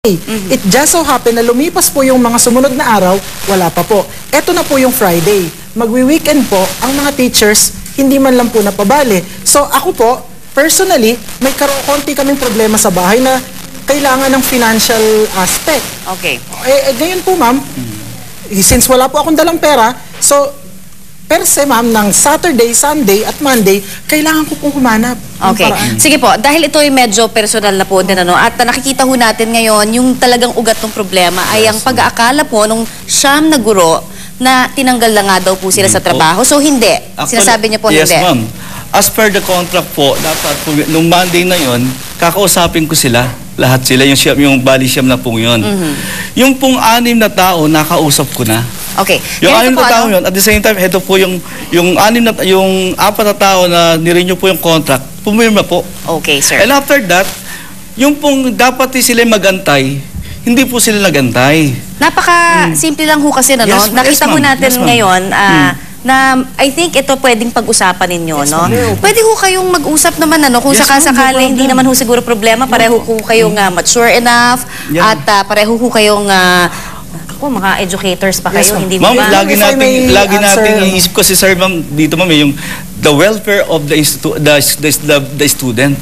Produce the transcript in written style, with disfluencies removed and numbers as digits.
It just so happen na lumipas po yung mga sumunod na araw, wala pa po. Ito na po yung Friday. Magwi-weekend po, ang mga teachers, hindi man lang po napabali. So ako po, personally, may konti kaming problema sa bahay na kailangan ng financial aspect. Okay. Ngayon po ma'am, since wala po akong dalang pera, so per se ma'am, ng Saturday, Sunday at Monday, kailangan ko pong humanap. Okay. Sige po, dahil ito ay medyo personal na po din, at nakikita ho natin ngayon, yung talagang ugat ng problema ay ang pag-aakala po nung siyam na guro na tinanggal na nga daw po sila sa trabaho. So hindi. Sinasabi niyo po yes, hindi. Yes ma'am. As per the contract po, dapat po, nung Monday na yon, kakausapin ko sila. Lahat sila, yung bali siyam na pong yun. Yung pong 6 na tao, nakausap ko na. Okay. Yung 6 na tao yun, at the same time, ito po yung 4 na tao na nirenew po yung contract, pumirma po. Okay, sir. And after that, yung pong dapat sila magantay, hindi po sila nagantay. Napaka-simple lang ho kasi, Yes, nakita yes, ho natin yes, ngayon, na I think ito pwedeng pag-usapan ninyo, Yes, Pwede ho kayong mag-usap naman, kung Yes, sakasakali, hindi naman ho siguro problema, pareho ho kayong mature enough, at pareho ho kayong mga educators pa kayo, hindi ba? Ma'am, lagi nating iisip ko si sir, ma'am, dito ma'am, yung the welfare of the student.